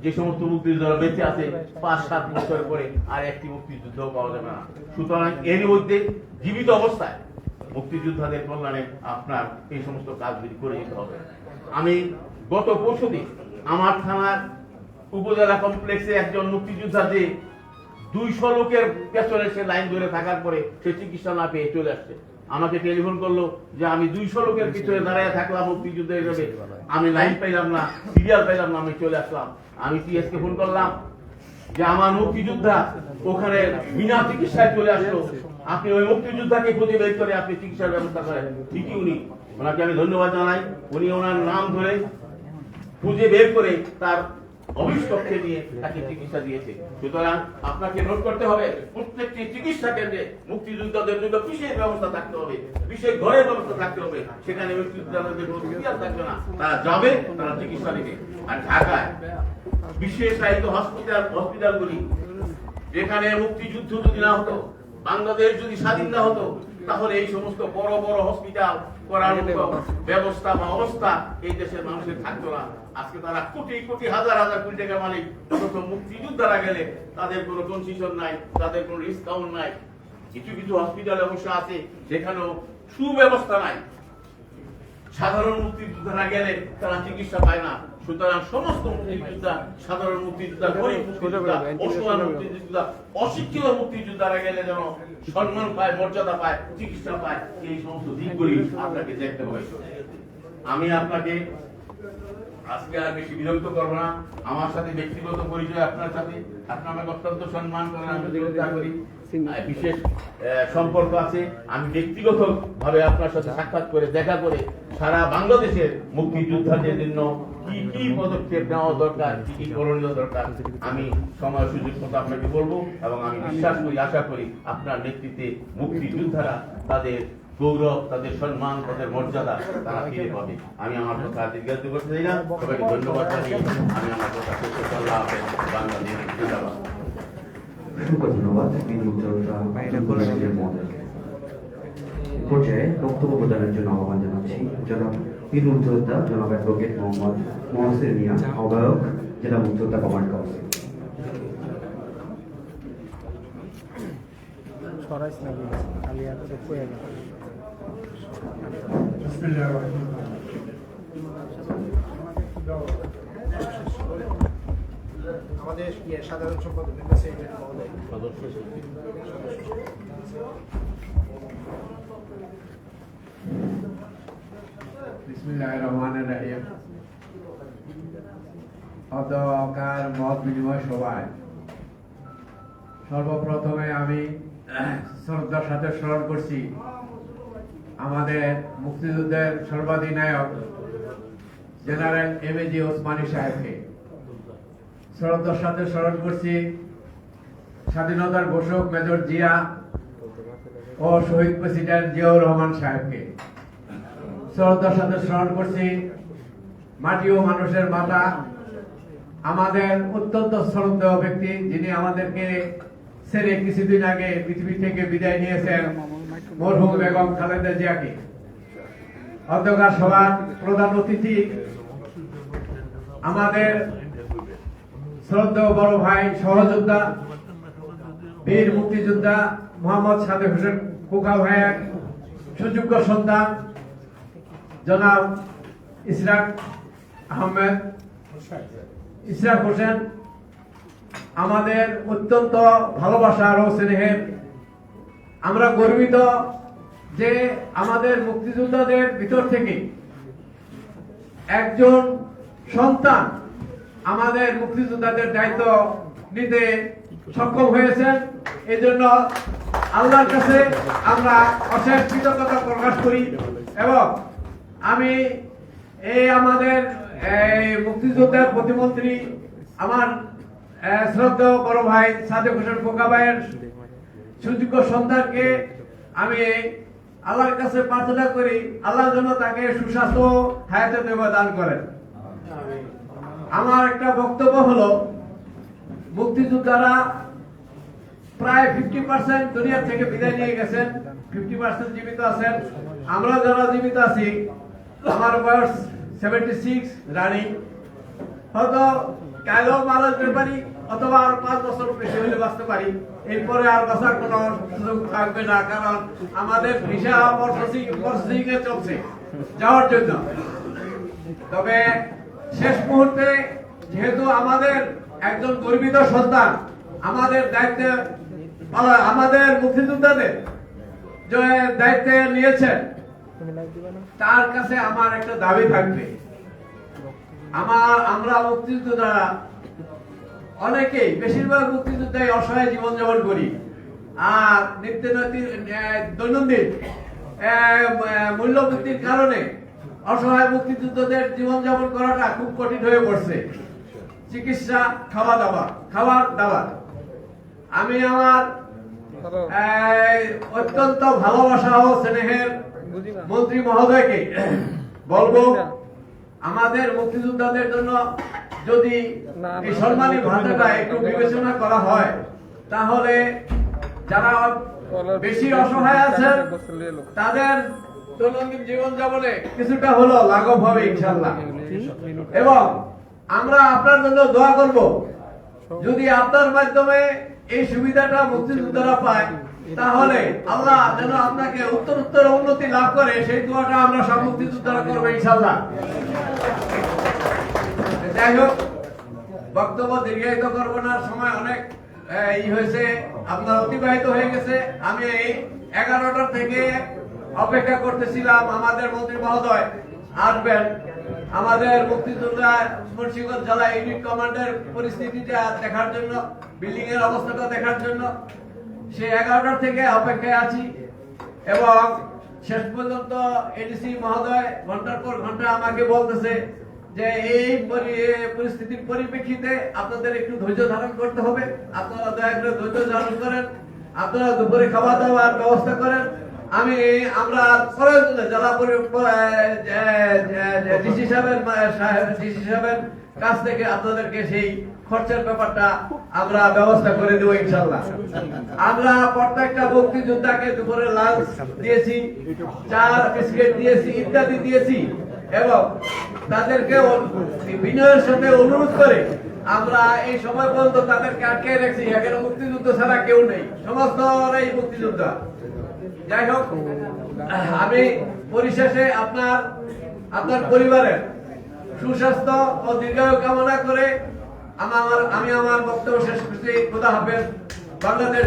যে সমস্ত মুক্তিযোদ্ধারা বেঁচে আছে 5-7 বছর পরে আর একটি মুক্তিযুদ্ধ পাওয়া যাবে না। সুতরাং এর মধ্যে জীবিত অবস্থায় মুক্তিযোদ্ধাদের কল্যাণে আপনার এই সমস্ত কাজগুলি করে দিতে হবে। আমি গত পরশুদিন আমার থানার উপজেলা কমপ্লেক্সে একজন মুক্তিযোদ্ধা যে 200 লোকের পেছনে সে লাইন ধরে থাকার পরে সে চিকিৎসা না পেয়ে চলে আসছে, আমাকে টেলিফোন করলো যে আমি 200 লোকের পিছনে দাঁড়িয়ে থাকলাম মুক্তিযুদ্ধ হিসেবে, আমি লাইন পাইলাম না, সিরিয়াল পাইলাম না, আমি চলে আসলাম। আমি টিএসকে ফোন করলাম যে আমার মুক্তিযোদ্ধা ওখানে বিনা চিকিৎসায় চলে আসলো, আপনি ওই মুক্তিযোদ্ধাকে খুঁজে বের করে আপনি চিকিৎসার ব্যবস্থা করেন। ঠিকই ওনাকে আমি ধন্যবাদ জানাই, উনি ওনার নাম ধরে খুঁজে বের করে তার অভিষ্টকে নিয়ে তাকে চিকিৎসা দিয়েছে। সুতরাং আপনাকে নোট করতে হবে, প্রত্যেকটি চিকিৎসা কেন্দ্রে মুক্তিযোদ্ধাদের জন্য বিশেষ ব্যবস্থা থাকতে হবে, বিশেষ ঘরের ব্যবস্থা থাকতে হবে। সেখানে মুক্তিযোদ্ধাদের কোনো সুবিধা থাকবে না, তারা যাবে, তারা চিকিৎসা নেবে। আর ঢাকায় বিশেষায়িত হসপিটালগুলি, যেখানে মুক্তিযুদ্ধ যদি না হতো, বাংলাদেশ যদি স্বাধীন না হতো, তাহলে এই সমস্ত বড় বড় হসপিটাল করার মতো ব্যবস্থা বা অবস্থা এই দেশের মানুষের থাকতো না। আজকে তারা কোটি কোটি হাজার হাজার কোটি টাকা মালিক, অথচ মুক্তিযোদ্ধারা গেলে তাদের কোনো কনসেশন নাই, তাদের কোনো ডিসকাউন্ট নাই। কিছু কিছু হসপিটালে অবশ্য আছে যেখানেও সুব্যবস্থা নাই, সাধারণ মুক্তিযোদ্ধারা গেলে তারা চিকিৎসা পায় না। সুতরাং সমস্ত মুক্তিযোদ্ধা, সাধারণ মুক্তিযোদ্ধা, গরিব মুক্তিযোদ্ধা, অসহায় মুক্তিযোদ্ধা, অশিক্ষিত মুক্তিযোদ্ধারা গেলে যেন সম্মান পায়, মর্যাদা পায়, চিকিৎসা পায়, এই সমস্ত দিকগুলি আপনাকে দেখতে হবে। আমি আপনাকে আজকে আর বেশি বিরক্ত করবো না। আমার সাথে ব্যক্তিগত পরিচয়, আপনার সাথে আপনি আমাকে অত্যন্ত সম্মান করেন, আমি শ্রদ্ধা করি, বিশেষ সম্পর্ক আছে। আমি ব্যক্তিগত ভাবে আপনার সাথে সাক্ষাৎ করে দেখা করে সারা বাংলাদেশের মুক্তিযোদ্ধাদের জন্য কি কি পদক্ষেপ নেওয়া দরকার, কি কি করণীয় দরকার, আমি সময় সুযোগ মতো আপনাকে বলবো। এবং আমি বিশ্বাস করি, আশা করি আপনার নেতৃত্বে মুক্তিযোদ্ধারা তাদের গৌরব, তাদের সম্মান, তাদের মর্যাদা তারা ফিরে পাবে। আমি আমার কথা দীর্ঘায়িত করতে চাই না, সবাইকে ধন্যবাদ জানিয়ে আমি আমার কথা শেষ করতে পারলাম। বাংলাদেশ জিন্দাবাদ। ধন্যবাদ পর্যায়ে বক্তব্য প্রদানের জন্য আহ্বান জানাচ্ছি জনাব বীর মুক্তিযোদ্ধা জনাব অ্যাডভোকেট মোহাম্মদ মহসিন মিয়া, আহ্বায়ক জেলা মুক্তিযোদ্ধা কমান্ড কাউন্সিল। আমাদের সাধারণ সম্পাদক বিসমিল্লাহির রহমানির রহিম। অতকার মত বিনিময় সভায় সর্বপ্রথমে আমি শ্রদ্ধার সাথে স্মরণ করছি আমাদের মুক্তিযুদ্ধের সর্বাধিনায়ক জেনারেল এমএজি ওসমানী সাহেবকে। শ্রদ্ধার সাথে স্মরণ করছি স্বাধীনতার ঘোষক মেজর জিয়া ও শহীদ প্রেসিডেন্ট জিয়াউর রহমান সাহেবকে। শ্রদ্ধার সাথে স্মরণ করছি মাটি ও মানুষের মাতা, আমাদের অত্যন্ত শ্রদ্ধেয় ব্যক্তি, যিনি আমাদেরকে ছেড়ে কিছুদিন আগে পৃথিবী থেকে বিদায় নিয়েছেন, মরহুম বেগম খালেদা জিয়াকে। অধ্যক্ষার সভার প্রধান অতিথি আমাদের শ্রদ্ধেয় বড় ভাই, সহযোদ্ধা, বীর মুক্তিযোদ্ধা মোহাম্মদ সাদেক হোসেন খোকা ভাইয়ের সুযোগ্য সন্তান জনাব ইশরাক আহমেদ, ইশরাক হোসেন, আমাদের অত্যন্ত ভালোবাসার ও স্নেহের। আমরা গর্বিত যে আমাদের মুক্তিযোদ্ধাদের ভিতর থেকে একজন সন্তান আমাদের মুক্তিযোদ্ধাদের দায়িত্ব নিতে সক্ষম হয়েছেন। এই জন্য আল্লাহর কাছে আমরা অশেষ কৃতজ্ঞতা প্রকাশ করি। এবং আমি আমাদের মুক্তিযোদ্ধার প্রতিমন্ত্রী আমার শ্রদ্ধেয় বড় ভাই সাদেক হোসেন খোকা ভাইয়ের সুযোগ্য সন্তানকে আমি আল্লাহর কাছে প্রার্থনা করি আল্লাহ যেন তাকে সুস্বাস্থ্য হায়াতে দান করেন। আমার একটা বক্তব্য হলো, মুক্তিযোদ্ধারা প্রায় 50% দুনিয়া থেকে বিদায় নিয়ে গেছেন, 50% জীবিত আছেন। আমরা যারা জীবিত আছি, আমার বয়স 76 রানিং, হয়তো কালও মারা যেতে পারি অথবা আর 5 বছর বেশি হলে বাঁচতে পারি, এরপরে আর বাঁচার কোনো সুযোগ থাকবে না, কারণ আমাদের ভিসা প্রসেসিং এ চলছে যাওয়ার জন্য। তবে শেষ মুহূর্তে যেহেতু আমাদের একজন গর্বিত সন্তান আমাদের দায়িত্বে আমাদের মুক্তিযোদ্ধাদের যে দায়িত্বে নিয়েছেন, তার কাছে আমার একটা দাবি থাকবে। আমরা মুক্তিযোদ্ধারা অনেকেই, বেশিরভাগ মুক্তিযোদ্ধাই অসহায় জীবনযাপন করি, আর দৈনন্দিন মূল্যবৃদ্ধির কারণে অসহায় মুক্তিযোদ্ধাদের জীবনযাপন করাটা খুব কঠিন হয়ে পড়ছে। চিকিৎসা, খাবার দাবার। আমি আমার অত্যন্ত ভালোবাসা ও স্নেহের মন্ত্রী মহোদয়কে বলবো, আমাদের মুক্তিযোদ্ধাদের জন্য যদি এই সম্মানী ভাতাটা একটু বিবেচনা করা হয়, তাহলে যারা বেশি অসহায় আছেন তাদের দৈনন্দিন জীবনযাপনে কিছুটা হলো লাঘব হবে ইনশাআল্লাহ। এবং আমরা আপনার জন্য দোয়া করব, যদি আপনার মাধ্যমে এই সুবিধাটা মুক্তিযোদ্ধারা পায়, তাহলে আল্লাহ যেন আপনাকে উত্তর উন্নতি লাভ করে, সেই দোয়াটা আমরা সব মুক্তিযোদ্ধারা করবো ইনশাআল্লাহ। যাই হোক, বক্তব্য দীর্ঘায়িত করব না, সময় অনেক হয়েছে, আপনার অতিবাহিত হয়ে গেছে। আমি 11টা থেকে অপেক্ষা করতেছিলাম আমাদের মন্ত্রী মহোদয় আসবেন, আমাদের মুক্তিযোদ্ধা মুন্সিগঞ্জ জেলা ইউনিট কমান্ডের পরিস্থিতিটা দেখার জন্য, বিল্ডিং এর অবস্থাটা দেখার জন্য। সে 11টা থেকে অপেক্ষায় আছি এবং শেষ পর্যন্ত এডিসি মহোদয় ঘন্টার পর ঘন্টা আমাকে বলতেছে যে এই পরিস্থিতির পরিপ্রেক্ষিতে আপনাদের একটু ধৈর্য ধারণ করতে হবে, আপনারা দয়া করে ধৈর্য ধারণ করেন, আপনারা দুপুরে খাওয়া দাওয়ার ব্যবস্থা করেন। আমরা জেলা ডিসি সাহেবের কাছ থেকে আপনাদেরকে সেই খরচের ব্যাপারটা আমরা ব্যবস্থা করে দেবো ইনশাআল্লাহ। আমরা প্রত্যেকটা মুক্তিযোদ্ধাকে দুপুরে লাঞ্চ দিয়েছি, চা বিস্কিট দিয়েছি, ইত্যাদি দিয়েছি, এবং তাদেরকে বিনয়ের সাথে অনুরোধ করে আমরা এই সময় পর্যন্ত তাদেরকে আটকে রাখছি। এখানে মুক্তিযুদ্ধ ছাড়া কেউ নেই, সমস্তরাই মুক্তিযোদ্ধা। যাই হোক, আমি পরিশেষে আপনার পরিবারের সুস্বাস্থ্য ও দীর্ঘায়ু কামনা করে আমি আমার বক্তব্য শেষ করছি। খোদা হাফেজ। বাংলাদেশ।